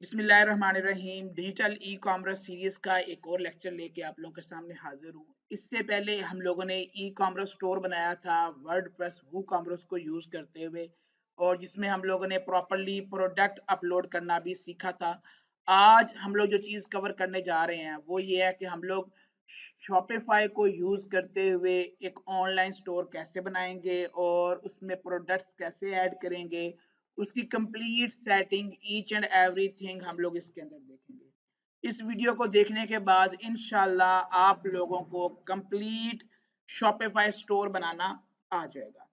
बिस्मिल्लाहिर्रहमानिर्रहीम। Digital e commerce series का एक और लेक्चर लेके आप लोगों के सामने हाजिर हूँ। इससे पहले हम लोगों ने ई कॉमर्स स्टोर बनाया था वर्डप्रेस वू कॉमर्स को यूज करते हुए, और जिसमें हम लोगों ने प्रॉपरली प्रोडक्ट अपलोड करना भी सीखा था। आज हम लोग जो चीज़ कवर करने जा रहे हैं वो ये है कि हम लोग शॉपिफाई को यूज करते हुए एक ऑनलाइन स्टोर कैसे बनाएंगे और उसमें प्रोडक्ट्स कैसे ऐड करेंगे, उसकी complete setting each and everything हम लोग इसके अंदर देखेंगे। इस वीडियो को देखने के बाद इंशाल्लाह आप लोगों को कंप्लीट शॉपिफाई स्टोर बनाना आ जाएगा।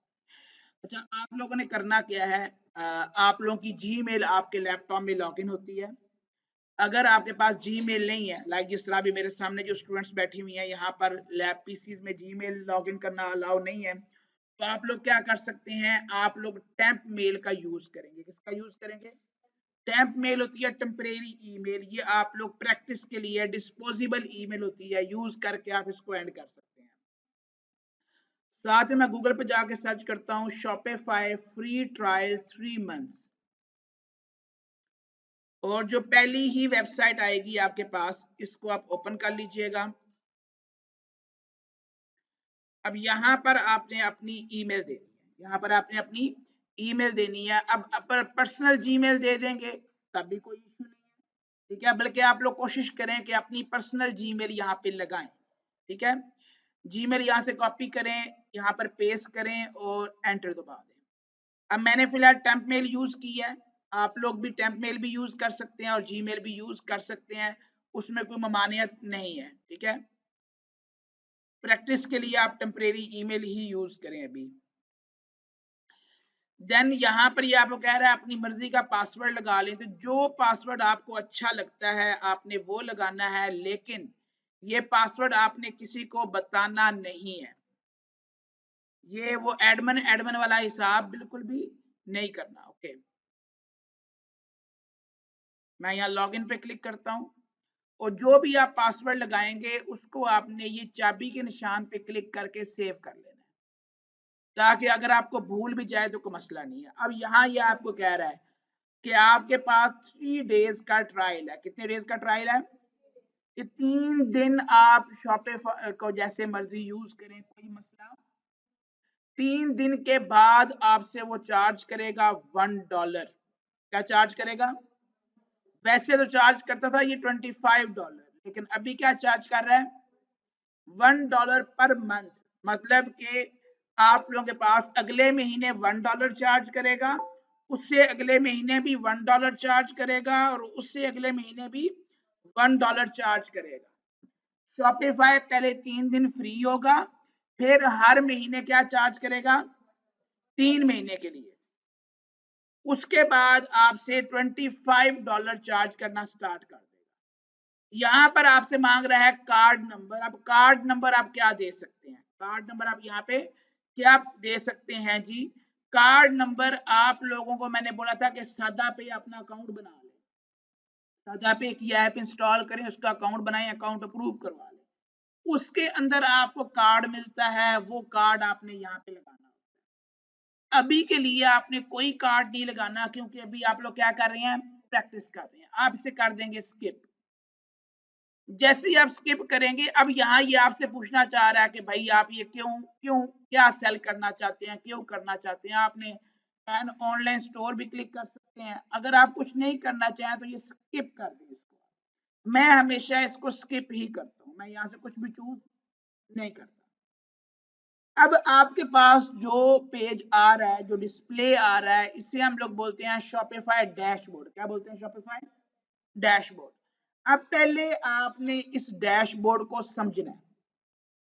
अच्छा, आप लोगों ने करना क्या है, आप लोगों की जीमेल आपके लैपटॉप में लॉगिन होती है। अगर आपके पास जीमेल नहीं है, लाइक जिस तरह भी मेरे सामने जो स्टूडेंट्स बैठी हुई हैं, यहाँ पर लैब पीसीज में जीमेल लॉगिन करना अलाउ नहीं है, तो आप लोग क्या कर सकते हैं, आप लोग टेम्प मेल का यूज करेंगे। किसका यूज करेंगे? टेम्प मेल होती है टेम्परेरी ईमेल। ये आप लोग प्रैक्टिस के लिए डिस्पोजेबल ईमेल होती है, यूज करके आप इसको एंड कर सकते हैं। साथ में मैं गूगल पे जाके सर्च करता हूँ शॉपिफाई फ्री ट्रायल 3 मंथ्स, और जो पहली ही वेबसाइट आएगी आपके पास, इसको आप ओपन कर लीजिएगा। अब यहाँ पर आपने अपनी ईमेल देनी है, यहाँ पर आपने अपनी ईमेल देनी है। अब पर्सनल जीमेल दे देंगे तब भी कोई इशू नहीं है, ठीक है। बल्कि आप लोग कोशिश करें कि अपनी पर्सनल जीमेल यहाँ पे लगाएं, ठीक है। जीमेल यहाँ से कॉपी करें, यहाँ पर पेस्ट करें और एंटर दबा दें। अब मैंने फिलहाल टेम्प मेल यूज की है, आप लोग भी टेम्प मेल भी यूज कर सकते हैं और जीमेल भी यूज कर सकते हैं, उसमें कोई ममानियत नहीं है, ठीक है। प्रैक्टिस के लिए आप टेम्परेरी ईमेल ही यूज करें अभी। देन यहाँ पर ये आपको कह रहा है अपनी मर्जी का पासवर्ड लगा लें, तो जो पासवर्ड आपको अच्छा लगता है आपने वो लगाना है, लेकिन ये पासवर्ड आपने किसी को बताना नहीं है। ये वो एडमिन एडमिन वाला हिसाब बिल्कुल भी नहीं करना। ओके, मैं यहाँ लॉगिन पे क्लिक करता हूँ, और जो भी आप पासवर्ड लगाएंगे उसको आपने ये चाबी के निशान पे क्लिक करके सेव कर लेना है, ताकि अगर आपको भूल भी जाए तो कोई मसला नहीं है। अब यहाँ ये आपको कह रहा है कि आपके पास 3 डेज का ट्रायल है। कितने डेज का ट्रायल है? कि 3 दिन आप शॉपिफाई को जैसे मर्जी यूज करें, कोई मसला। 3 दिन के बाद आपसे वो चार्ज करेगा $1। क्या चार्ज करेगा? वैसे तो चार्ज करता था ये $25, लेकिन अभी क्या चार्ज कर रहा है? $1 पर मंथ। मतलब कि आप लोगों के पास अगले महीने $1 चार्ज करेगा, उससे अगले महीने भी $1 चार्ज करेगा, और उससे अगले महीने भी $1 चार्ज करेगा। शॉपिफाई पहले 3 दिन फ्री होगा, फिर हर महीने क्या चार्ज करेगा? 3 महीने के लिए। उसके बाद आपसे $25 चार्ज करना स्टार्ट कर देगा। यहाँ पर आपसे मांग रहा है कार्ड नंबर। अब कार्ड नंबर आप क्या दे सकते हैं? कार्ड नंबर आप यहाँ पे क्या दे सकते हैं जी? कार्ड नंबर आप लोगों को मैंने बोला था कि सादा पे अपना अकाउंट बना लें, सादा पे की ऐप इंस्टॉल करें, उसका अकाउंट बनाएं, अकाउंट अप्रूव करवा लें। उसके अंदर आपको कार्ड मिलता है, वो कार्ड आपने यहाँ पे लगाना। अभी के लिए आपने कोई कार्ड नहीं लगाना, क्योंकि अभी आप लोग क्या कर रहे हैं? प्रैक्टिस कर रहे हैं। आप इसे कर देंगे स्किप। जैसे ही आप स्किप करेंगे, अब यहाँ ये आपसे पूछना चाह रहा है कि भाई आप ये क्यों क्यों क्या सेल करना चाहते हैं, क्यों करना चाहते हैं। आपने एन ऑनलाइन स्टोर भी क्लिक कर सकते हैं। अगर आप कुछ नहीं करना चाहें तो ये स्किप कर दें इसको। मैं हमेशा इसको स्किप ही करता हूँ, मैं यहाँ से कुछ भी चूज नहीं करता। अब आपके पास जो पेज आ रहा है, जो डिस्प्ले आ रहा है, इसे हम लोग बोलते हैं शॉपिफाई डैशबोर्ड। क्या बोलते हैं? Shopify dashboard. अब पहले आपने इस डैशबोर्ड को समझना है।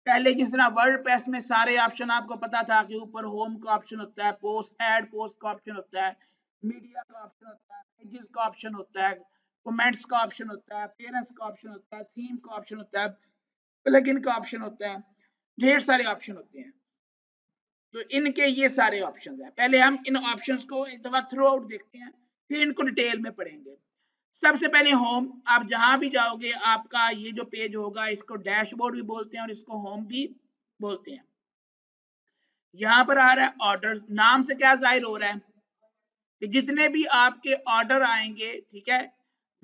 पहले जिस तरह वर्डप्रेस में सारे ऑप्शन आपको पता था कि ऊपर होम का ऑप्शन होता है, पोस्ट ऐड पोस्ट का ऑप्शन होता है, मीडिया का ऑप्शन होता है, पेजेस का ऑप्शन होता है, कमेंट्स का ऑप्शन होता है, अपीयरेंस का ऑप्शन होता है, थीम का ऑप्शन होता है, प्लगइन का ऑप्शन होता है, ढेर सारे ऑप्शन होते हैं। तो इनके ये सारे ऑप्शंस हैं। पहले हम इन ऑप्शंस को एक दफा थ्रू आउट देखते हैं, फिर इनको डिटेल में पढ़ेंगे। सबसे पहले होम। आप जहां भी जाओगे आपका ये जो पेज होगा, इसको डैशबोर्ड भी बोलते हैं और इसको होम भी बोलते हैं। यहाँ पर आ रहा है ऑर्डर। नाम से क्या जाहिर हो रहा है कि जितने भी आपके ऑर्डर आएंगे, ठीक है,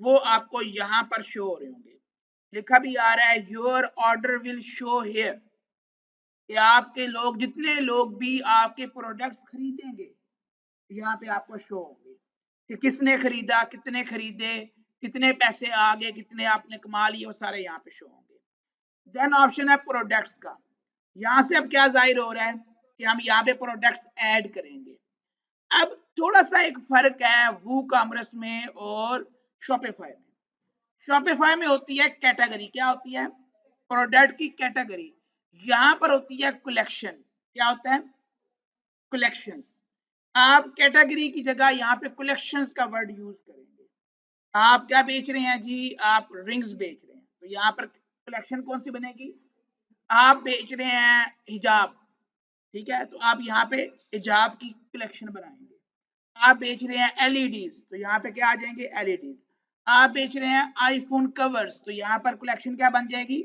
वो आपको यहाँ पर शो हो रहे होंगे। लिखा भी आ रहा है your order will show here, कि आपके लोग, जितने लोग भी आपके प्रोडक्ट्स खरीदेंगे यहाँ पे आपको शो होंगे कि किसने खरीदा, कितने खरीदे, कितने पैसे आ गए, कितने आपने कमा लिए, वो सारे यहाँ पे शो होंगे। देन ऑप्शन है प्रोडक्ट्स का। यहाँ से अब क्या जाहिर हो रहा है कि हम यहाँ पे प्रोडक्ट्स ऐड करेंगे। अब थोड़ा सा एक फर्क है वू कॉमर्स में और शॉपिफाई में। शॉपिफाई में होती है कैटेगरी, क्या होती है, प्रोडक्ट की कैटेगरी। यहाँ पर होती है कलेक्शन, क्या होता है, कलेक्शंस। आप कैटेगरी की जगह यहाँ पे कलेक्शंस का वर्ड यूज करेंगे। आप क्या बेच रहे हैं जी, आप रिंग्स बेच रहे हैं, तो यहाँ पर कलेक्शन कौन सी बनेगी, आप बेच रहे हैं हिजाब, ठीक है, तो आप यहाँ पे हिजाब की कलेक्शन बनाएंगे। आप बेच रहे हैं एलईडीज, तो यहाँ पे क्या आ जाएंगे, एलईडीज। आप बेच रहे हैं आईफोन कवर्स, तो यहाँ पर कलेक्शन क्या बन जाएगी,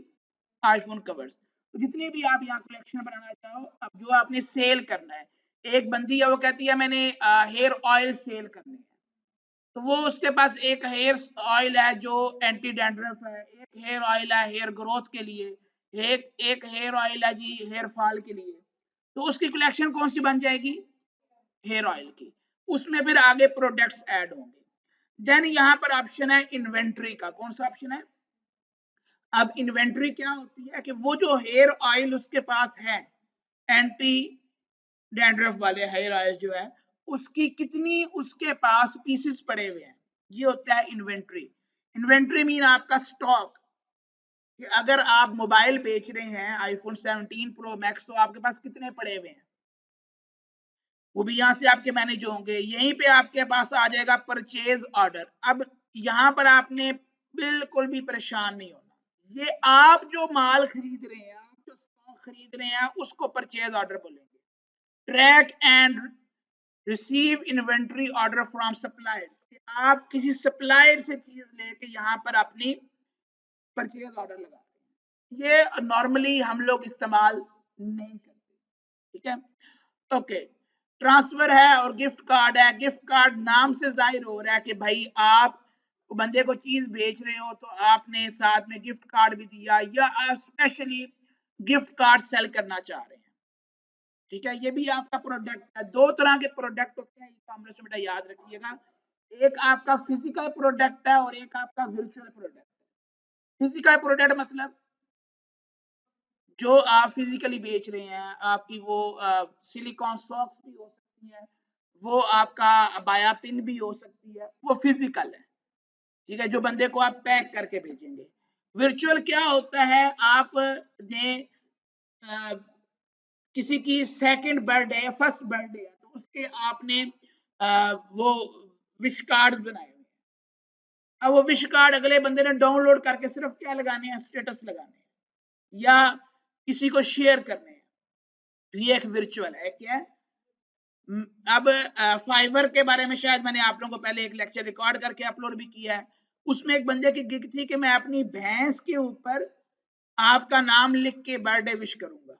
आईफोन कवर्स। तो जितने भी आप यहाँ कलेक्शन बनाना चाहो, अब जो आपने सेल करना है, एक बंदी है वो कहती है मैंने हेयर ऑयल सेल करने हैं, तो वो उसके पास एक हेयर ऑयल है जो एंटी डैंड्रफ है, एक हेयर ऑयल है हेयर ग्रोथ के लिए, एक हेयर ऑयल है जी हेयर फॉल के लिए। तो उसकी कलेक्शन कौन सी बन जाएगी, हेयर ऑयल की। उसमें फिर आगे प्रोडक्ट्स ऐड होंगे। देन यहाँ पर ऑप्शन है इन्वेंट्री का, कौन सा ऑप्शन है, अब इन्वेंट्री क्या होती है कि वो जो हेयर ऑयल उसके पास है, एंटी डैंड्रफ वाले हेयर ऑयल जो है, उसकी कितनी उसके पास पीसेस पड़े हुए हैं, ये होता है इन्वेंट्री। इन्वेंट्री मीन आपका स्टॉक, कि अगर आप मोबाइल बेच रहे हैं आईफोन 17 प्रो मैक्स, तो आपके पास कितने पड़े हुए हैं, वो भी यहाँ से आपके मैनेज होंगे। यहीं पे आपके पास आ जाएगा परचेज ऑर्डर। अब यहाँ पर आपने बिल्कुल भी परेशान नहीं होना, ये आप जो माल खरीद रहे हैं, आप जो स्टॉक खरीद रहे हैं, उसको परचेज ऑर्डर बोलेंगे। Track and receive inventory order from suppliers, आप किसी सप्लायर से चीज लेके यहाँ पर अपनी परचेज ऑर्डर लगा रहे हैं। ये नॉर्मली हम लोग इस्तेमाल नहीं करते, ठीक है। ओके, ट्रांसफर है और गिफ्ट कार्ड है। गिफ्ट कार्ड नाम से जाहिर हो रहा है कि भाई आप बंदे को चीज बेच रहे हो, तो आपने साथ में गिफ्ट कार्ड भी दिया, या आप स्पेशली गिफ्ट कार्ड सेल करना चाह रहे हैं, ठीक है। ये भी आपका प्रोडक्ट है। दो तरह के प्रोडक्ट होते हैं ई कॉमर्स में, बेटा याद रखिएगा। एक आपका फिजिकल प्रोडक्ट है और एक आपका वर्चुअल प्रोडक्ट है। फिजिकल प्रोडक्ट मतलब जो आप फिजिकली बेच रहे हैं, आपकी वो सिलिकॉन सॉक्स भी हो सकती है, वो आपका बाया पिन भी हो सकती है, वो फिजिकल है, ठीक है, जो बंदे को आप पैक करके भेजेंगे। वर्चुअल क्या होता है, आपने किसी की सेकंड बर्थडे है, फर्स्ट बर्थडे है, तो उसके आपने वो विश कार्ड बनाए हुए हैं। अब वो विश कार्ड अगले बंदे ने डाउनलोड करके सिर्फ क्या लगाने हैं, स्टेटस लगाने हैं या किसी को शेयर करने हैं, तो ये एक वर्चुअल है। क्या है, अब फाइवर के बारे में शायद मैंने आप लोगों को पहले एक लेक्चर रिकॉर्ड करके अपलोड भी किया है। उसमें एक बंदे की गिग थी कि मैं अपनी भैंस के ऊपर आपका नाम लिख के बर्थडे विश करूंगा।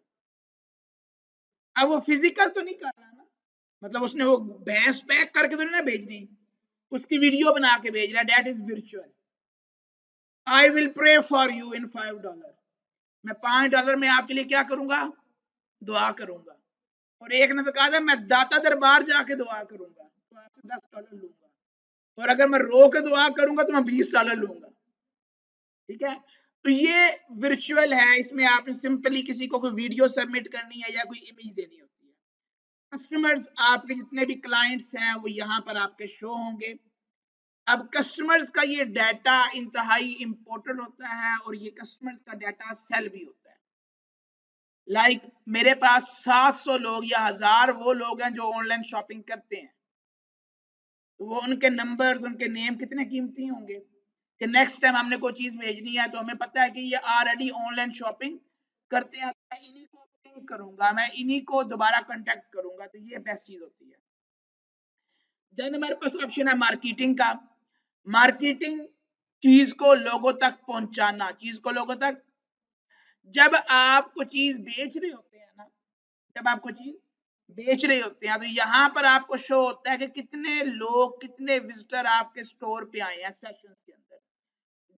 अब वो फिजिकल तो नहीं कर रहा ना, मतलब उसने वो भैंस पैक करके तो नहीं ना भेजनी, उसकी वीडियो बना के भेज रहा है, that is virtual. I will pray for you in $5, मैं $5 में आपके लिए क्या करूंगा, दुआ करूंगा। और एक ने तो कहा था मैं दाता दरबार जाके दुआ करूंगा, तो आपसे $10 लूंगा, और अगर मैं रो के दुआ करूंगा तो मैं $20 लूंगा, ठीक है। तो ये वर्चुअल है, इसमें आपने सिंपली किसी को कोई वीडियो सबमिट करनी है या कोई इमेज देनी होती है। कस्टमर्स, आपके जितने भी क्लाइंट्स हैं वो यहाँ पर आपके शो होंगे। अब कस्टमर्स का ये डाटा इंतहाई इंपॉर्टेंट होता है, और ये कस्टमर्स का डाटा सेल भी होता है। लाइक मेरे पास 700 लोग या 1000 वो लोग हैं जो ऑनलाइन शॉपिंग करते हैं, तो वो उनके नंबर्स, उनके नेम कितने कीमती होंगे कि नेक्स्ट टाइम हमने कोई चीज भेजनी है तो हमें पता है कि ये ऑलरेडी ऑनलाइन शॉपिंग करते हैं, तो मैं इन्हीं को पिंग करूंगा, मैं इन्हीं को दोबारा कांटेक्ट करूंगा, तो ये बेस्ट चीज होती है। देन हमारे पास ऑप्शन है मार्केटिंग का। मार्केटिंग, चीज को लोगों तक पहुंचाना, चीज को लोगों तक। जब आप कोई चीज बेच रहे होते हैं ना, जब आप कोई चीज बेच रहे होते हैं, तो यहाँ पर आपको शो होता है कि कितने लोग, कितने विजिटर आपके स्टोर पे आए हैं सेशंस के अंदर।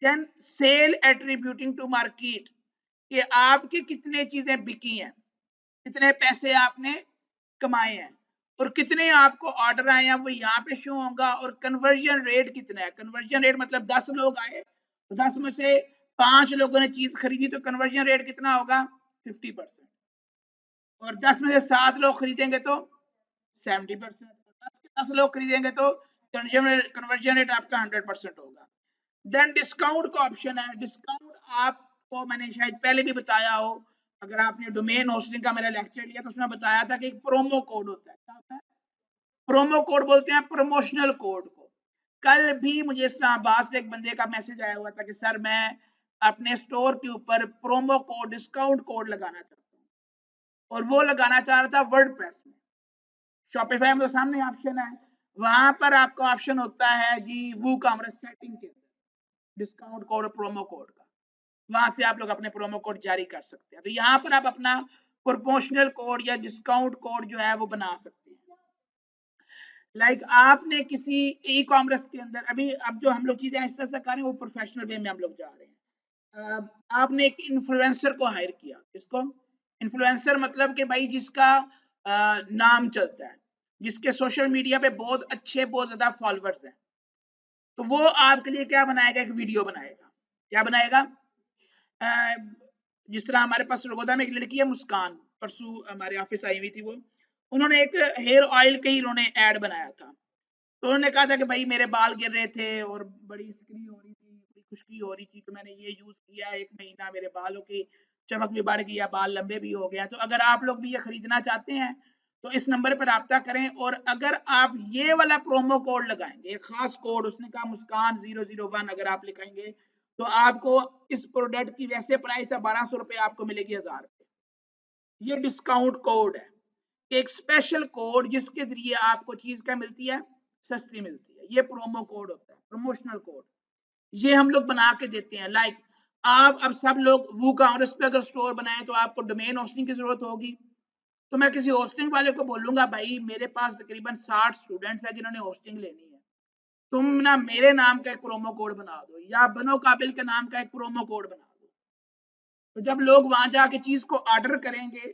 Then sale attributing to market, कि आपके कितने चीजें बिकी हैं, कितने पैसे आपने कमाए हैं और कितने आपको ऑर्डर आए हैं, वो यहाँ पे शो होगा। और कन्वर्जन रेट कितना है, कन्वर्जन रेट मतलब 10 लोग आए तो 10 में से 5 लोगों ने चीज खरीदी तो कन्वर्जन रेट कितना होगा, 50%। और 10 में से 7 लोग खरीदेंगे तो 70%। 10 लोग खरीदेंगे तो कन्वर्जन रेट आपका 100% होगा। देन डिस्काउंट का ऑप्शन है। डिस्काउंट आपको मैंने शायद पहले भी बताया हो, अगर आपने डोमेन होस्टिंग का मेरा लेक्चर लिया तो उसमें बताया था कि एक प्रोमो कोड होता है। क्या होता है? प्रोमो कोड बोलते हैं प्रमोशनल कोड को। कल भी मुझे इस्लामाबाद से एक बंदे का मैसेज आया हुआ था कि सर मैं अपने स्टोर के ऊपर प्रोमो कोड, डिस्काउंट कोड लगाना चाहता हूँ, और वो लगाना चाह रहा था वर्डप्रेस में। शॉपिफाई में तो सामने ऑप्शन है, वहां पर आपका ऑप्शन होता है जी वूकॉमर्स सेटिंग के अंदर डिस्काउंट कोड और प्रोमो कोड का, वहां से आप लोग अपने प्रोमो कोड जारी कर सकते हैं। तो यहाँ पर आप अपना प्रमोशनल कोड या डिस्काउंट कोड जो है वो बना सकते हैं। लाइक आपने किसी ई कॉमर्स के अंदर, अभी अब जो हम लोग चीजें ऐसा ऐसा कर रहे हैं वो प्रोफेशनल वे में हम लोग जा रहे हैं। आपने एक इन्फ्लुएंसर को हायर किया। किसको? इन्फ्लुएंसर मतलब कि भाई जिसका नाम चलता है, जिसके सोशल मीडिया पे बहुत अच्छे, बहुत ज्यादा फॉलोअर्स हैं, तो वो आपके लिए क्या बनाएगा, एक वीडियो बनाएगा। क्या बनाएगा? जिस तरह हमारे पास सरगोदा में एक लड़की है मुस्कान, परसों हमारे ऑफिस आई हुई थी, वो उन्होंने एक हेयर ऑयल का ही उन्होंने ऐड बनाया था। तो उन्होंने कहा था कि भाई मेरे बाल गिर रहे थे और बड़ी सिकनी हो रही थी, बड़ी खुश्की हो रही थी, तो मैंने ये यूज किया, 1 महीना मेरे बालों की चमक भी बढ़ गई, बाल लंबे भी हो गया। तो अगर आप लोग भी ये खरीदना चाहते हैं तो इस नंबर पर राब्ता करें, और अगर आप ये वाला प्रोमो कोड लगाएंगे, एक खास कोड, उसने कहा मुस्कान 001, अगर आप लिखाएंगे तो आपको इस प्रोडक्ट की वैसे प्राइस है 1200 रुपए, आपको मिलेगी 1000 रुपए। ये डिस्काउंट कोड है, एक स्पेशल कोड जिसके जरिए आपको चीज क्या मिलती है, सस्ती मिलती है। ये प्रोमो कोड होता है, प्रमोशनल कोड। ये हम लोग बना के देते हैं। लाइक आप अब सब लोग वूकॉमर्स पे अगर स्टोर बनाए तो आपको डोमेन होस्टिंग की जरूरत होगी, तो मैं किसी होस्टिंग वाले को बोलूंगा भाई मेरे पास तकरीबन 60 स्टूडेंट्स हैं जिन्होंने होस्टिंग लेनी है, तुम ना मेरे नाम का एक प्रोमो कोड बना दो, या बनो काबिल के नाम का एक प्रोमो कोड बना दो। तो जब लोग वहां जाके चीज को ऑर्डर करेंगे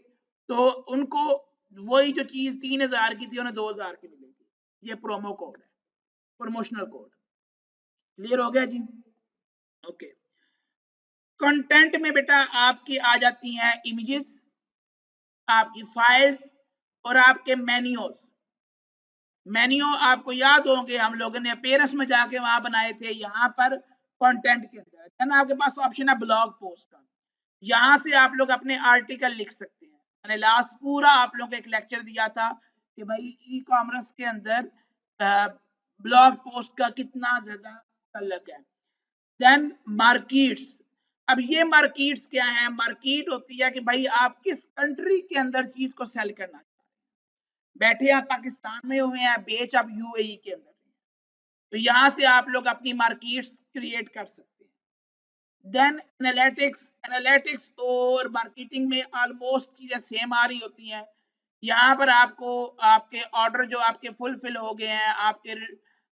तो उनको वही जो चीज 3000 की थी उन्हें 2000 की मिलेगी। ये प्रोमो कोड है, प्रमोशनल कोड। क्लियर हो गया जी? ओके। कंटेंट में बेटा आपकी आ जाती हैं इमेजेस, आपकी फाइल्स और आपके मेन्यूज। मेन्यू आपको याद होंगे हम लोगों ने पेरेंट्स में जाके वहां बनाए थे। यहाँ पर कंटेंट के अंदर है ना, आपके पास ऑप्शन है ब्लॉग पोस्ट का। यहाँ से आप लोग अपने आर्टिकल लिख सकते हैं। मैंने लास्ट पूरा आप लोगों को एक लेक्चर दिया था कि भाई ई कॉमर्स के अंदर ब्लॉग पोस्ट का कितना ज्यादा तल्लक है। Then markets. अब ये मार्केट्स क्या है? मार्केट होती है कि भाई आप किस कंट्री के अंदर चीज को सेल करना चाहते हैं। बैठे आप पाकिस्तान में हुए हैं, बेच आप यूएई के अंदर, तो यहां से आप लोग अपनी मार्केट्स क्रिएट कर सकते हैं। देन एनालिटिक्स और मार्केटिंग में ऑलमोस्ट चीजें सेम आ रही होती हैं। यहाँ पर आपको आपके ऑर्डर जो आपके फुलफिल हो गए हैं, आपके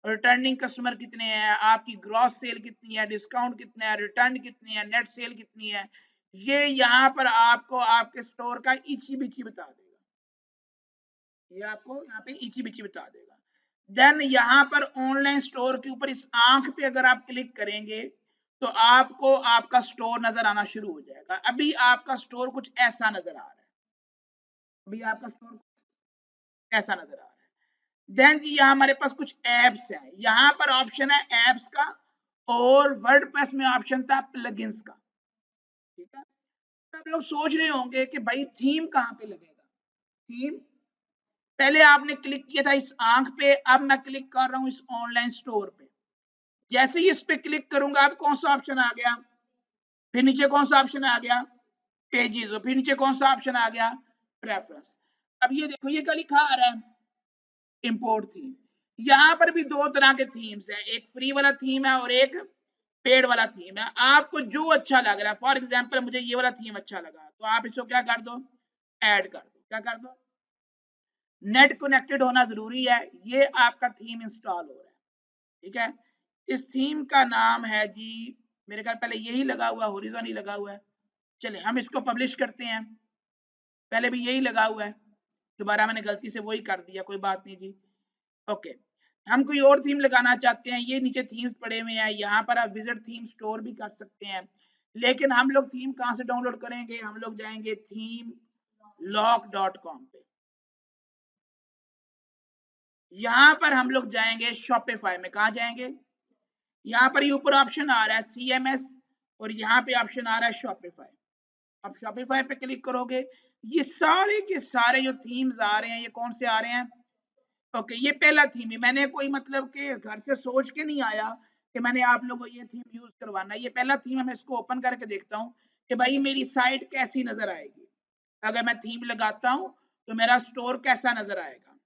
रिटर्निंग कस्टमर कितने हैं, आपकी ग्रॉस सेल कितनी है, डिस्काउंट कितने हैं, रिटर्न कितनी है, नेट सेल कितनी है, ये यहाँ पर आपको आपके स्टोर का इची बिची बता देगा। ये आपको यहाँ पे इची बिची बता देगा। देन यहाँ पर ऑनलाइन स्टोर के ऊपर इस आंख पे अगर आप क्लिक करेंगे तो आपको आपका स्टोर नजर आना शुरू हो जाएगा। अभी आपका स्टोर कुछ ऐसा नजर आ रहा है। अभी आपका स्टोर ऐसा नजर आ रहा है। देन जी यहाँ हमारे पास कुछ एप्स हैं। यहाँ पर ऑप्शन है एप्स का, और वर्डप्रेस में ऑप्शन था प्लगइन्स का। ठीक है, आप लोग सोच रहे होंगे कि भाई थीम कहाँ पे लगेगा। थीम पहले आपने क्लिक किया था इस आंख पे, अब मैं क्लिक कर रहा हूं इस ऑनलाइन स्टोर पे। जैसे ही इस पे क्लिक करूंगा अब कौन सा ऑप्शन आ गया, फिर नीचे कौन सा ऑप्शन आ गया, पेजेस, और फिर नीचे कौन सा ऑप्शन आ गया, प्रेफरेंस। अब ये देखो ये क्या लिखा आ रहा है, इंपोर्ट थीम। यहां पर भी दो तरह के थीम्स है, एक फ्री वाला थीम है और एक पेड वाला थीम है। आपको जो अच्छा लग रहा है, फॉर एग्जांपल मुझे ये वाला थीम अच्छा लगा तो आप इसको क्या कर दो, ऐड कर दो। क्या कर दो, नेट कनेक्टेड होना जरूरी है। ये आपका थीम इंस्टॉल हो रहा है। ठीक है, इस थीम का नाम है जी मेरे ख्याल पहले यही लगा हुआ, हॉरिजॉन ही लगा हुआ है। चले हम इसको पब्लिश करते हैं, पहले भी यही लगा हुआ है, दोबारा मैंने गलती से वही कर दिया, कोई बात नहीं जी। ओके, हम कोई और थीम लगाना चाहते हैं, ये नीचे थीम्स पड़े हुए हैं, यहाँ पर आप विजिट थीम स्टोर भी कर सकते हैं, लेकिन हम लोग थीम कहाँ से डाउनलोड करेंगे? हम लोग जाएंगे themelock.com पे, यहाँ पर हम लोग जाएंगे शॉपिफाई में। कहाँ जाएंगे? यहाँ पर ये ऊपर ऑप्शन आ रहा है CMS और यहाँ पे ऑप्शन आ रहा है शॉपिफाई। अब शॉपिफाई पे क्लिक करोगे, ये सारे के सारे जो थीम्स आ रहे हैं, ये कौन से आ रहे हैं? ओके, ये पहला थीम है, मैंने कोई मतलब कि घर से सोच के नहीं आया कि मैंने आप लोगों को ये थीम यूज करवाना है। ये पहला थीम है, मैं इसको ओपन करके देखता हूँ कि भाई मेरी साइट कैसी नजर आएगी अगर मैं थीम लगाता हूँ, तो मेरा स्टोर कैसा नजर आएगा।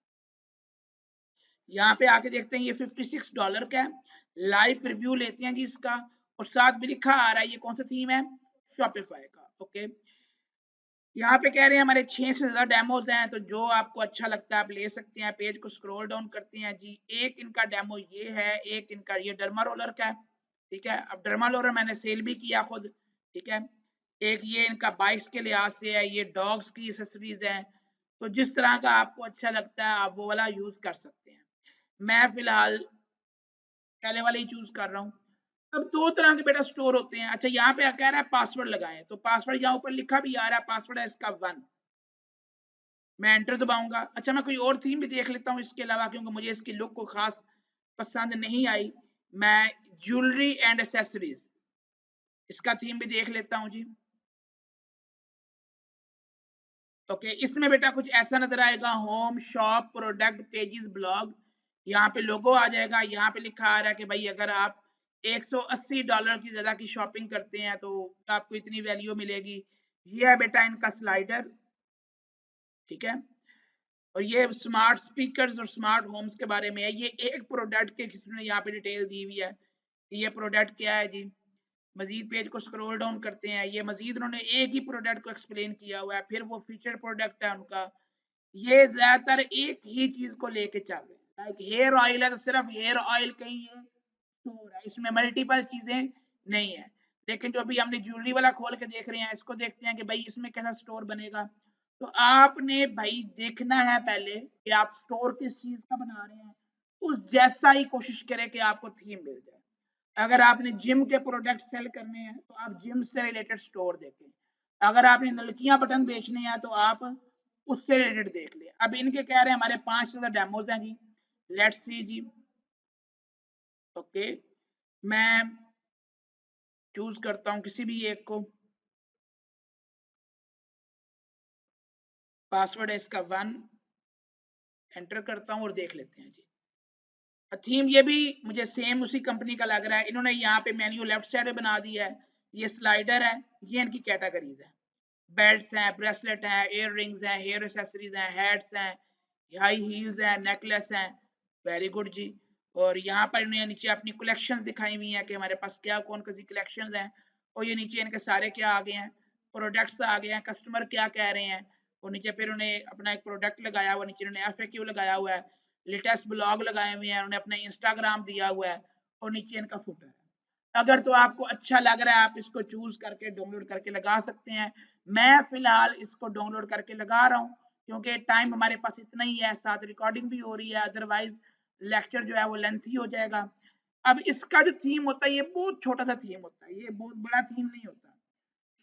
यहाँ पे आके देखते हैं, ये $56 का है, लाइव रिव्यू लेते हैं जी इसका, और साथ में लिखा आ रहा है ये कौन सा थीम है? शॉपिफाई का। ओके, यहाँ पे कह रहे हैं हमारे 6 से ज्यादा डेमोज हैं, तो जो आपको अच्छा लगता है आप ले सकते हैं। पेज को स्क्रॉल डाउन करते हैं जी, एक इनका डेमो ये है, एक इनका ये डर्मा रोलर का है, ठीक है। अब डर्मा रोलर मैंने सेल भी किया खुद, ठीक है। एक ये इनका बाइक्स के लिहाज से है, ये डॉग्स की एसेसरीज है, तो जिस तरह का आपको अच्छा लगता है आप वो वाला यूज कर सकते हैं। मैं फिलहाल पहले वाले ही चूज कर रहा हूँ। अब दो तरह के बेटा स्टोर होते हैं। अच्छा, यहाँ पे कह रहा है पासवर्ड लगाएं, तो पासवर्ड यहाँ ऊपर लिखा भी आ रहा है, पासवर्ड है इसका 1। मैं एंटर दबाऊंगा। अच्छा, मैं कोई और थीम भी देख लेता हूँ इसके अलावा, क्योंकि मुझे इसकी लुक को खास पसंद नहीं आई। मैं ज्वेलरी एंड एसेसरीज इसका थीम भी देख लेता हूँ जी। ओके, इसमें बेटा कुछ ऐसा नजर आएगा, home, shop, product, pages, blog. यहाँ पे लोगो आ जाएगा, यहाँ पे लिखा आ रहा है कि भाई अगर आप $180 की ज्यादा की शॉपिंग करते हैं तो आपको इतनी वैल्यू मिलेगी। ये है बेटा इनका स्लाइडर, ठीक है। और ये स्मार्ट स्पीकर्स और स्मार्ट होम्स के बारे में है। ये एक प्रोडक्ट के किसी ने यहाँ पे डिटेल दी हुई है, ये प्रोडक्ट क्या है जी। मजीद पेज को स्क्रॉल डाउन करते हैं, ये मजीद उन्होंने एक ही प्रोडक्ट को एक्सप्लेन किया हुआ है, फिर वो फीचर प्रोडक्ट है उनका। ये ज्यादातर एक ही चीज को लेके चल रहे हैं, लाइक हेयर ऑयल है तो सिर्फ हेयर ऑयल का ही ये स्टोर है, इसमें मल्टीपल चीजें नहीं है। लेकिन जो अभी हमने ज्वेलरी वाला खोल के देख रहे हैं, इसको देखते हैं कि भाई इसमें कैसा स्टोर बनेगा। तो आपने भाई देखना है पहले कि आप स्टोर किस चीज का बना रहे हैं, उस जैसा ही कोशिश करें कि आपको थीम मिल जाए। अगर आपने जिम के प्रोडक्ट सेल करने हैं तो आप जिम से रिलेटेड स्टोर देखें। अगर आपने नलकियां बटन बेचने हैं तो आप उससे रिलेटेड देख लें। अब इनके कह रहे हैं हमारे 5 से ज्यादा डेमोज हैं जी, लेट्स सी जी। ओके, मैं चूज करता हूं किसी भी एक को, पासवर्ड है इसका 1, एंटर करता हूं और देख लेते हैं जी। थीम ये भी मुझे सेम उसी कंपनी का लग रहा है। इन्होंने यहाँ पे मेन्यू लेफ्ट साइड में बना दिया है, ये स्लाइडर है, ये इनकी कैटेगरीज है। बेल्ट्स हैं, ब्रेसलेट हैं, इयर रिंग्स हैं, हेयर एसेसरीज हैं, हैट्स हैं, हाई हील्स हैं, नेकलेस हैं। वेरी गुड जी। और यहाँ पर इन्होंने नीचे अपनी कलेक्शंस दिखाई हुई हैं कि हमारे पास क्या कौन सी कलेक्शंस हैं, और ये नीचे इनके सारे क्या आ गए हैं, प्रोडक्ट्स आ गए हैं, कस्टमर क्या कह रहे हैं। और नीचे फिर उन्हें अपना एक प्रोडक्ट लगाया हुआ, नीचे उन्होंने FAQ लगाया हुआ है, लेटेस्ट ब्लॉग लगाए हुए हैं, उन्होंने अपना इंस्टाग्राम दिया हुआ है, और नीचे इनका फुटर है। अगर तो आपको अच्छा लग रहा है आप इसको चूज करके डाउनलोड करके लगा सकते हैं। मैं फिलहाल इसको डाउनलोड करके लगा रहा हूँ, क्योंकि टाइम हमारे पास इतना ही है, साथ रिकॉर्डिंग भी हो रही है, अदरवाइज लेक्चर जो है वो लेंथी हो जाएगा। अब इसका जो थीम होता है ये बहुत छोटा सा थीम होता है, ये बहुत बड़ा थीम नहीं होता।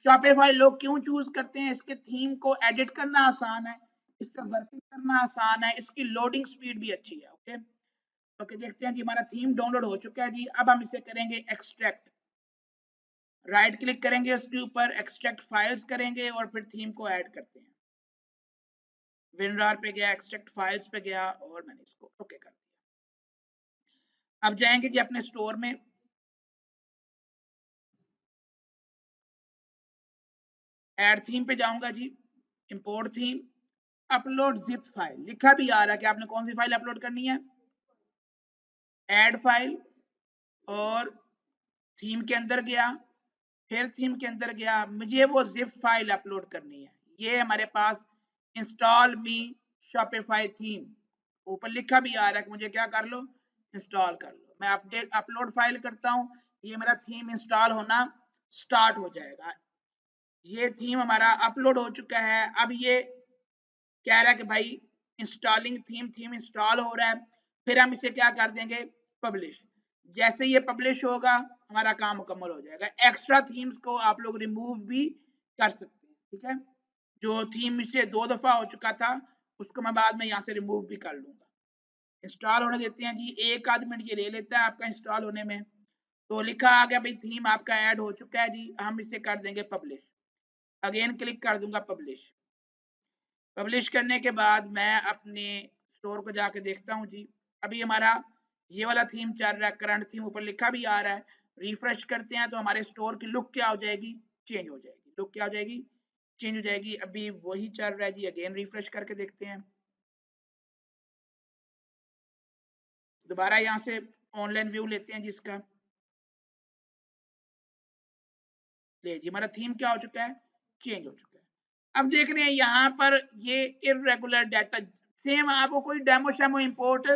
शॉपिफाई लोग क्यों चूज करते हैं? इसके थीम को एडिट करना आसान है, इस पर वर्किंग करना आसान है, इसकी लोडिंग स्पीड भी अच्छी है। ओके, ओके, देखते हैं जी हमारा थीम डाउनलोड हो चुका है जी। अब हम इसे करेंगे एक्सट्रैक्ट, राइट क्लिक करेंगे उसके ऊपर, एक्सट्रैक्ट फाइल्स करेंगे और फिर थीम को ऐड करते हैं। विनरार पे गया, एक्सट्रैक्ट फाइल्स पे गया और मैंने इसको ओके कर दिया। अब जाएंगे जी अपने स्टोर में, ऐड थीम पे जाऊंगा जी, import theme, upload zip file, लिखा भी आ रहा है कि आपने कौन सी फाइल अपलोड करनी है, ऐड फाइल, और थीम के अंदर गया, फिर थीम के अंदर गया, मुझे वो जिप फाइल अपलोड करनी है। ये हमारे पास इंस्टॉल मी शॉपिफाई थीम, ऊपर लिखा भी आ रहा है कि मुझे क्या कर लो, इंस्टॉल कर लो। मैं अपडेट अपलोड फाइल करता हूँ, ये मेरा थीम इंस्टॉल होना स्टार्ट हो जाएगा। ये थीम हमारा अपलोड हो चुका है। अब ये कह रहा है कि भाई इंस्टॉलिंग थीम इंस्टॉल हो रहा है। फिर हम इसे क्या कर देंगे, पब्लिश। जैसे ये पब्लिश होगा हमारा काम मुकम्मल हो जाएगा। एक्स्ट्रा थीम्स को आप लोग रिमूव भी कर सकते हैं, ठीक है। जो थीम से 2 दफा हो चुका था उसको मैं बाद में यहाँ से रिमूव भी कर लूंगा। इंस्टॉल होने देते हैं जी, 1 आध मिनट ये ले लेता है आपका इंस्टॉल होने में। तो लिखा आ गया भाई थीम आपका ऐड हो चुका है जी। हम इसे कर देंगे पब्लिश। अगेन क्लिक कर दूंगा पब्लिश। पब्लिश करने के बाद मैं अपने स्टोर को जाके देखता हूँ जी। अभी हमारा ये वाला थीम चल रहा है, करंट थीम ऊपर लिखा भी आ रहा है। रिफ्रेश करते हैं तो हमारे स्टोर की लुक क्या हो जाएगी, चेंज हो जाएगी। लुक क्या हो जाएगी, चेंज हो जाएगी। अभी वही चल रहा है जी। अगेन रिफ्रेश करके देखते हैं। दोबारा यहाँ से ऑनलाइन व्यू लेते हैं जिसका। ले जी, हमारा थीम क्या हो चुका है, चेंज हो चुका है। अब देख रहे हैं यहाँ पर ये इररेगुलर डाटा। सेम आपको कोई डेमो शेमो इंपोर्ट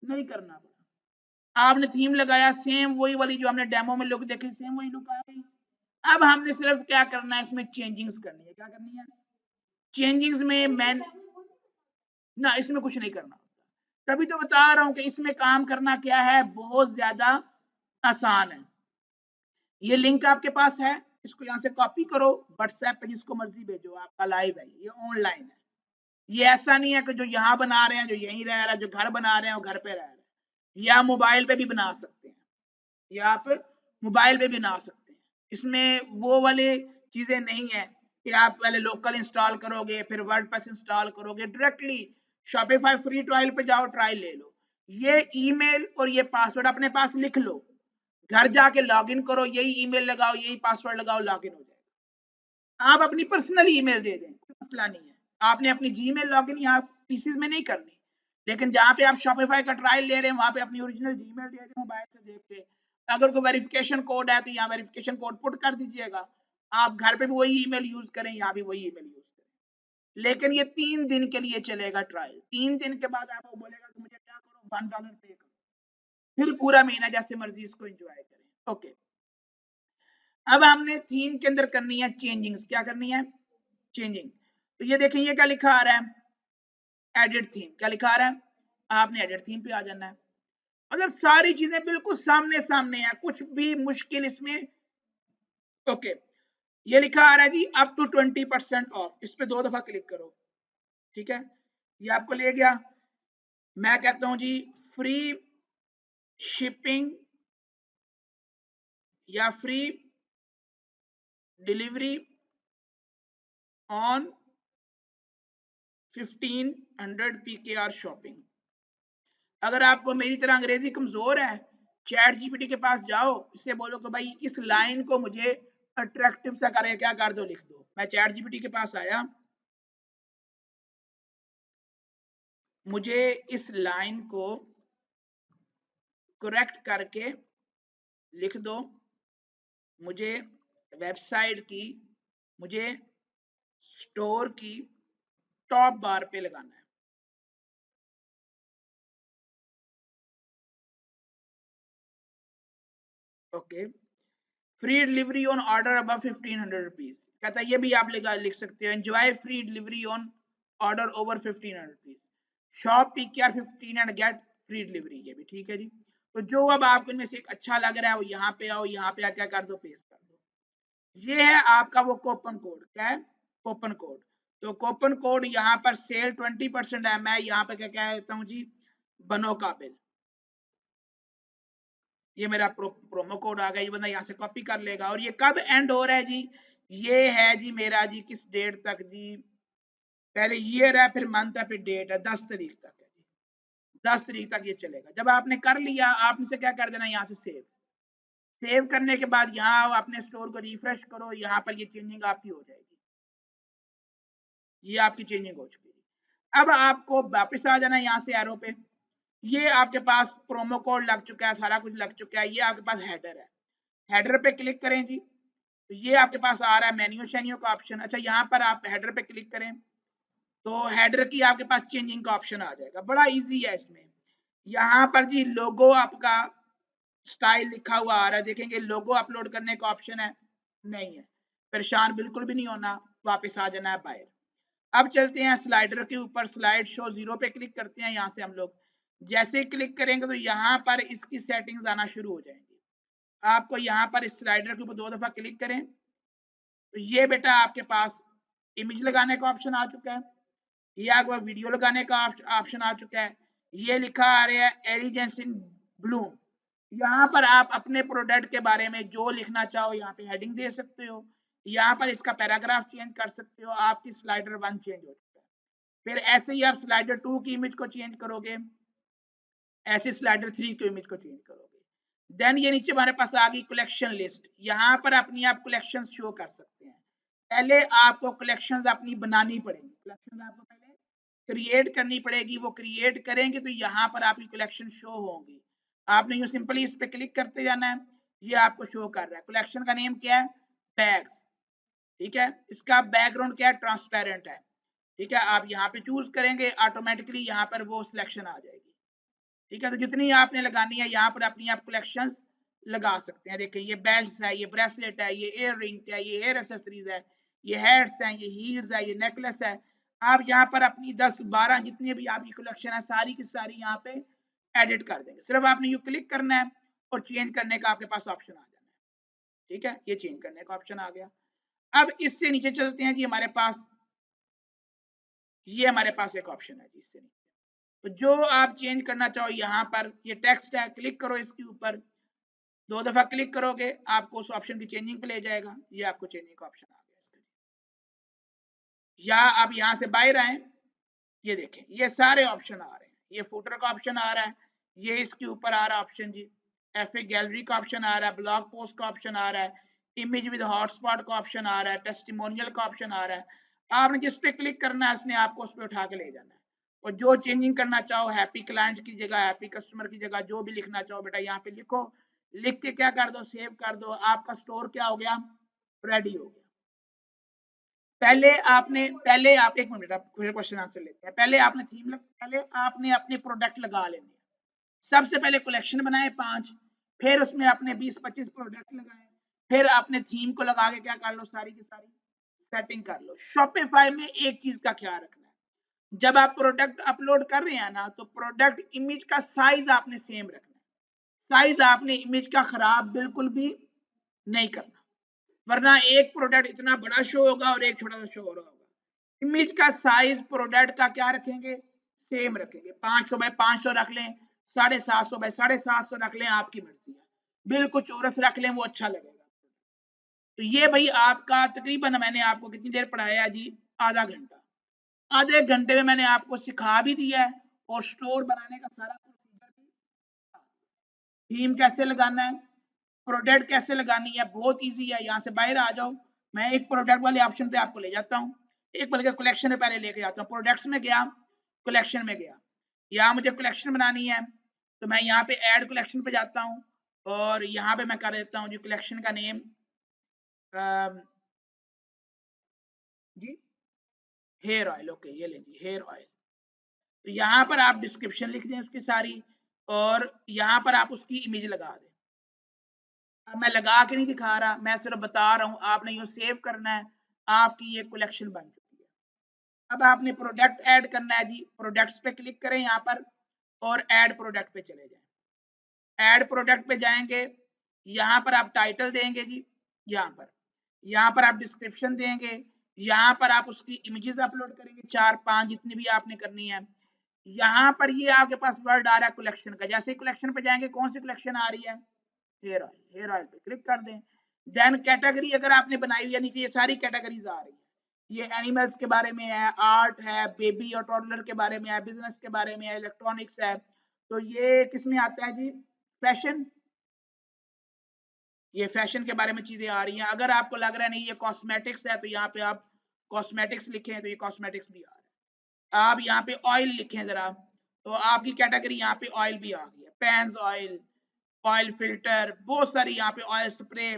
नहीं करना पड़ा। आपने थीम लगाया, सेम वही वाली जो हमने डेमो में लुक देखी, सेम वही लुक आ गई। अब हमने सिर्फ क्या करना है, इसमें चेंजिंग्स करनी है। क्या करनी है, चेंजिंग्स में मैं ना, इसमें कुछ नहीं करना होता। तभी तो बता रहा हूं कि इसमें काम करना क्या है, बहुत ज्यादा आसान है। ये लिंक आपके पास है, इसको यहाँ से कॉपी करो, व्हाट्सएप पे जिसको मर्जी भेजो। आपका लाइव है, ये ऑनलाइन है। ये ऐसा नहीं है कि जो यहाँ बना रहे हैं जो यहीं रह रहा है, जो घर बना रहे हैं वो घर पे रह रहे हैं। ये आप मोबाइल पे भी बना सकते हैं, ये आप मोबाइल पे भी बना सकते हैं। इसमें वो वाले चीजें नहीं है कि आप पहले लोकल इंस्टॉल करोगे फिर वर्डप्रेस इंस्टॉल करोगे। डायरेक्टली शॉपिफाई फ्री ट्रायल पे जाओ, ट्रायल ले लो। ये ईमेल और ये पासवर्ड अपने पास लिख लो, घर जाके लॉगिन करो, यही ईमेल लगाओ, यही पासवर्ड लगाओ, लॉगिन हो जाएगा। आप अपनी पर्सनल ईमेल दे दें, कोई मसला नहीं है। आपने अपनी जीमेल लॉगिन यहाँ पीसीज में नहीं करनी, लेकिन जहां पे आप शॉपिफाई का ट्रायल ले रहे हैं वहां पे अपनी ओरिजिनल जीमेल दे दें मोबाइल से देख के। अगर कोई वेरिफिकेशन कोड है तो यहाँ वेरिफिकेशन कोड पुट कर दीजिएगा। आप घर पे भी वही ईमेल यूज करें, यहाँ भी वही ईमेल यूज करें। लेकिन ये 3 दिन के लिए चलेगा ट्रायल। 3 दिन के बाद आपको बोलेगा कि मुझे क्या करो, $1 पे करो, फिर पूरा महीना जैसे मर्जी इसको एंजॉय करें। ओके, अब हमने थीम के अंदर करनी है चेंजिंग्स। क्या करनी है, चेंजिंग। तो ये देखें, ये क्या लिखा आ रहा है, एडिट थीम। क्या लिखा आ रहा है, आपने एडिट थीम पे आ जाना है। मतलब सारी चीजें बिल्कुल सामने सामने है, कुछ भी मुश्किल इसमें। ओके, ये लिखा आ रहा है जी अप टू 20% ऑफ। इस पे 2 दफा क्लिक करो, ठीक है। ये आपको ले गया। मैं कहता हूं जी फ्री शिपिंग या free delivery on 1500 PKR shopping. अगर आपको मेरी तरह अंग्रेजी कमजोर है, चैट जीपीटी के पास जाओ, इससे बोलो कि भाई इस लाइन को मुझे अट्रैक्टिव सा करे, क्या कर दो, लिख दो। मैं चैट जीपीटी के पास आया, मुझे इस लाइन को करेक्ट करके लिख दो, मुझे वेबसाइट की, मुझे स्टोर की टॉप बार पे लगाना है। Okay, free delivery on order above 1500 rupees. कहता है ये भी आप लिख सकते हो, enjoy free delivery on order over 1500 rupees, shop PKR 15 and get free delivery. ये भी ठीक है जी। तो जो अब आपको इनमें से एक अच्छा लग रहा है वो यहाँ पे आओ, यहाँ पे क्या कर दो, पेस्ट कर दो। ये है आपका वो कूपन कोड। क्या है, कूपन कोड। तो कूपन कोड यहाँ पर सेल 20% है। मैं यहाँ पे क्या कहता हूँ जी, बनो काबिल। ये मेरा प्रोमो कोड आ गया। ये बंदा यहाँ से कॉपी कर लेगा। और ये कब एंड हो रहा है जी, ये है जी मेरा जी किस डेट तक जी, पहले ईयर है, फिर मंथ है, फिर डेट है, 10 तारीख तक है जी। 10 तारीख तक ये चलेगा। जब आपने कर लिया, आपने से क्या कर देना, यहाँ से सेव। सेव करने के बाद यहाँ आओ, अपने स्टोर को रिफ्रेश करो, यहाँ पर ये चेंजिंग आपकी हो जाएगी। ये आपकी चेंजिंग हो चुकी है। अब आपको वापस आ जाना है यहाँ से एरो पे। ये आपके पास प्रोमो कोड लग चुका है, सारा कुछ लग चुका है। ये आपके पास हेडर है, हेडर पे क्लिक करें जी। तो ये आपके पास आ रहा है मेन्यू शेन्यू का ऑप्शन। अच्छा, यहाँ पर आप हेडर पे क्लिक करें तो हेडर की आपके पास चेंजिंग का ऑप्शन आ जाएगा। बड़ा इजी है इसमें। यहाँ पर जी लोगो आपका स्टाइल लिखा हुआ आ रहा है, देखेंगे लोगो अपलोड करने का ऑप्शन है, नहीं है। परेशान बिल्कुल भी नहीं होना, वापस आ जाना है बाहर। अब चलते हैं स्लाइडर के ऊपर, स्लाइड शो 0 पे क्लिक करते हैं। यहाँ से हम लोग जैसे क्लिक करेंगे तो यहाँ पर इसकी सेटिंग्स आना शुरू हो जाएंगी। आपको यहाँ पर इस स्लाइडर के ऊपर 2 दफा क्लिक करें तो ये बेटा आपके पास इमेज लगाने का ऑप्शन आ चुका है, ये आपको वीडियो लगाने का ऑप्शन आ चुका है, ये लिखा आ रहा है एलिगेंस इन ब्लूम। यहाँ पर आप अपने प्रोडक्ट के बारे में जो लिखना चाहो यहाँ पे हेडिंग दे सकते हो, यहाँ पर इसका पैराग्राफ चेंज कर सकते हो। आपकी स्लाइडर 1 चेंज हो चुका है। फिर ऐसे ही आप स्लाइडर 2 की इमेज को चेंज करोगे, ऐसे स्लाइडर 3 की इमेज को चेंज करोगे। देन ये नीचे हमारे पास आ गई कलेक्शन लिस्ट, यहाँ पर अपनी आप कलेक्शन शो कर सकते हैं। पहले आपको कलेक्शंस अपनी बनानी पड़ेगी, कलेक्शंस आपको पहले क्रिएट करनी पड़ेगी। वो क्रिएट करेंगे तो यहाँ पर आपकी कलेक्शन शो होंगी। आपने यूं सिंपली इस पे क्लिक करते जाना है, ये आपको शो कर रहा है। कलेक्शन का नेम क्या है? बैग्स, ठीक है। इसका बैकग्राउंड क्या है? ट्रांसपेरेंट है, ठीक है। आप यहाँ पे चूज करेंगे, ऑटोमेटिकली यहाँ पर वो सिलेक्शन आ जाएगी, ठीक है। तो जितनी आपने लगानी है यहाँ पर अपनी आप कलेक्शंस लगा सकते हैं। देखिए ये बेल्ट्स है, ये ब्रेसलेट है, ये इयर रिंग है, ये हेयर एसेसरीज है, ये हेड्स हैं, ये हील्स है, ये नेकलेस है। आप यहाँ पर अपनी 10-12 जितनी भी आपकी कलेक्शन है सारी की सारी यहाँ पे एडिट कर देंगे। सिर्फ आपने यू क्लिक करना है और चेंज करने का आपके पास ऑप्शन आ जाना है, ठीक है। ये चेंज करने का ऑप्शन आ गया। अब इससे नीचे चलते हैं जी, हमारे पास ये हमारे पास एक ऑप्शन है जी, इससे नीचे तो जो आप चेंज करना चाहो यहाँ पर ये टेक्स्ट है, क्लिक करो इसके ऊपर, 2 दफा क्लिक करोगे आपको उस ऑप्शन की चेंजिंग पे ले जाएगा। ये आपको चेंजिंग का ऑप्शन आ गया इसका, या आप यहाँ से बाहर आए, ये देखें ये सारे ऑप्शन आ रहे हैं। ये फुटर का ऑप्शन आ रहा है, ये इसके ऊपर आ रहा है ऑप्शन जी, एफ गैलरी का ऑप्शन आ रहा है, ब्लॉग पोस्ट का ऑप्शन आ रहा है, इमेज विद हॉटस्पॉट का ऑप्शन आ रहा है, टेस्टिमोनियल का ऑप्शन आ रहा है। आपने जिस पे क्लिक करना है उसने आपको उस पर उठा के ले जाना है। और जो चेंजिंग करना चाहो, हैप्पी क्लाइंट की जगह हैप्पी कस्टमर की जगह जो भी लिखना चाहो बेटा यहाँ पे लिखो, लिख के क्या कर दो, सेव कर दो। आपका स्टोर क्या हो गया? रेडी हो गया। पहले आप एक मिनट, आप क्वेश्चन आंसर लेते हैं। पहले आपने अपने प्रोडक्ट लगा लेने। सबसे पहले कलेक्शन बनाए 5, फिर उसमें आपने 20-25 प्रोडक्ट लगाए, फिर आपने थीम को लगा के क्या कर लो, सारी की सारी सेटिंग कर लो। शॉपिफाई में एक चीज का ख्याल रखना है, जब आप प्रोडक्ट अपलोड कर रहे हैं ना तो प्रोडक्ट इमेज का साइज आपने सेम रखना है। साइज आपने इमेज का खराब बिल्कुल भी नहीं करना, वरना एक प्रोडक्ट इतना बड़ा शो होगा और एक छोटा सा शो हो रहा होगा। इमेज का साइज प्रोडक्ट का क्या रखेंगे? सेम रखेंगे। 500 बाय 500 रख लें, 750 बाय 750 रख लें, आपकी मर्जी है। बिल्कुल चौरस रख लें, वो अच्छा लगेगा। तो ये भाई आपका तकरीबन मैंने आपको कितनी देर पढ़ाया जी? आधा घंटा। आधे घंटे में मैंने आपको सिखा भी दिया है और स्टोर बनाने का सारा प्रोसीजर भी, थीम कैसे लगाना है, प्रोडक्ट कैसे लगानी है, बहुत इजी है। यहाँ से बाहर आ जाओ, मैं एक प्रोडक्ट वाले ऑप्शन पे आपको ले जाता हूँ, एक बल्कि कलेक्शन में पहले लेके जाता हूँ। प्रोडक्ट्स में गया, कलेक्शन में गया, यहाँ मुझे कलेक्शन बनानी है तो मैं यहाँ पे ऐड कलेक्शन पे जाता हूँ और यहाँ पे मैं कर देता हूँ जी कलेक्शन का नेम जी हेयर ऑयल। ओके ये ले जी हेयर ऑयल। तो यहाँ पर आप डिस्क्रिप्शन लिख दें उसकी सारी, और यहाँ पर आप उसकी इमेज लगा दें। अब मैं लगा के नहीं दिखा रहा, मैं सिर्फ बता रहा हूँ, आपने ये सेव करना है। आपकी ये कलेक्शन बन चुकी है। अब आपने प्रोडक्ट ऐड करना है जी, प्रोडक्ट्स पे क्लिक करें यहाँ पर और ऐड प्रोडक्ट पे चले जाएं। ऐड प्रोडक्ट पे जाएंगे, यहाँ पर आप टाइटल देंगे जी, यहाँ पर आप डिस्क्रिप्शन देंगे, यहाँ पर आप उसकी इमेजेस अपलोड करेंगे 4-5 जितनी भी आपने करनी है। यहाँ पर ये आपके पास वर्ड आ रहा है कलेक्शन का, जैसे कलेक्शन पे जाएंगे कौन सी कलेक्शन आ रही है? Hair oil. हेयर ऑयल पे क्लिक कर दें। देन कैटेगरी अगर आपने बनाई हुई है, नीचे ये सारी कैटेगरीज आ रही है। ये एनिमल्स के बारे में है, आर्ट है, बेबी और टॉडलर के बारे में है, बिजनेस के बारे में है, इलेक्ट्रॉनिक्स है। तो ये किसमें आता है जी? फैशन। ये फैशन के बारे में चीजें आ रही हैं। अगर आपको लग रहा है नहीं ये कॉस्मेटिक्स है तो यहाँ पे आप कॉस्मेटिक्स लिखें तो ये कॉस्मेटिक्स भी आ रहा है। आप यहाँ पे ऑयल लिखें जरा, तो आपकी कैटेगरी यहाँ पे ऑयल भी आ गई है। पैंस ऑयल, ऑयल फिल्टर, बहुत सारी यहाँ पे ऑयल स्प्रे,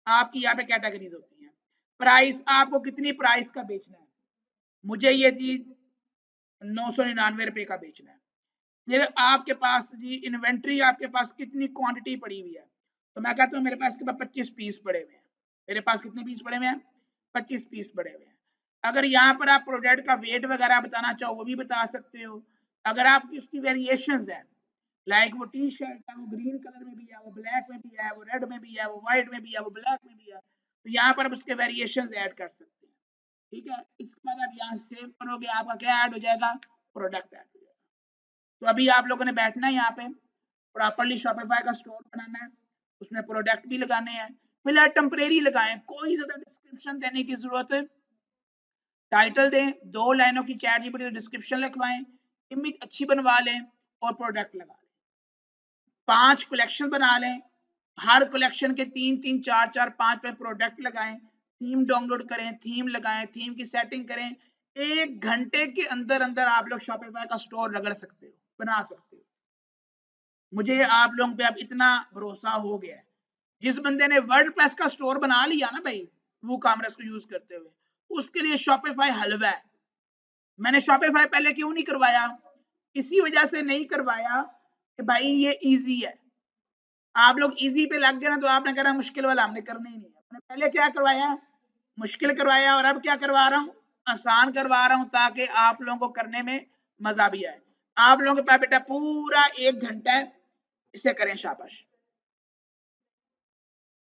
आपकी यहाँ पे कैटेगरीज होती हैं। प्राइस, आपको कितनी प्राइस का बेचना है? मुझे ये चीज 999 रुपए का बेचना है। फिर आपके पास जी इन्वेंट्री आपके पास कितनी क्वांटिटी पड़ी हुई है, तो मैं कहता हूँ मेरे पास 25 पीस पड़े हुए हैं। मेरे पास कितने पीस पड़े हुए हैं? 25 पीस पड़े हुए हैं। अगर यहाँ पर आप प्रोडक्ट का वेट वगैरह बताना चाहो वो भी बता सकते हो। अगर आपकी उसकी वेरिएशंस है, लाइक वो टी शर्ट है, वो ग्रीन कलर में भी है, वो ब्लैक में भी है, वो रेड में भी है, वो व्हाइट में भी है, वो ब्लैक में भी है, तो यहाँ पर आप उसके वेरिएशंस ऐड कर सकते हैं। ठीक है, इसके बाद आप यहाँ सेव करोगे, आपका क्या ऐड हो जाएगा? प्रोडक्ट ऐड हो जाएगा। तो अभी आप लोगों ने बैठना है यहाँ पे, प्रॉपर्ली शॉपिफाई का स्टोर बनाना है, उसमें प्रोडक्ट भी लगाने हैं। फिलहाल टेम्परेरी लगाएं, कोई ज्यादा डिस्क्रिप्शन देने की जरूरत है, टाइटल दें, 2 लाइनों की चैट जीपीटी डिस्क्रिप्शन लिखवाएं, इमेज अच्छी बनवा लें और प्रोडक्ट लगा लें। 5 कलेक्शन बना लें, हर कलेक्शन के 3-3, 4-4, 5-5 प्रोडक्ट लगाएं, थीम डाउनलोड करें, थीम लगाएं, थीम की सेटिंग करें। 1 घंटे के अंदर अंदर आप लोग शॉपिफाई का स्टोर रगड़ सकते हो, बना सकते हो। मुझे आप लोगों पे अब इतना भरोसा हो गया है। जिस बंदे ने वर्डप्रेस का स्टोर बना लिया ना भाई, वो कॉमर्स को यूज करते हुए, उसके लिए शॉपिफाई हलवा है। मैंने शॉपिफाई पहले क्यों नहीं करवाया? इसी वजह से नहीं करवाया कि भाई ये इजी है। आप लोग इजी पे लग गए ना, तो आपने कहा मुश्किल वाला हमने करना ही नहीं है। मैंने पहले क्या करवाया? मुश्किल करवाया, और अब क्या करवा रहा हूँ? आसान करवा रहा हूँ, ताकि आप लोगों को करने में मजा भी आए। आप लोगों के पास बेटा पूरा 1 घंटा है, इसे करें, शाबाश।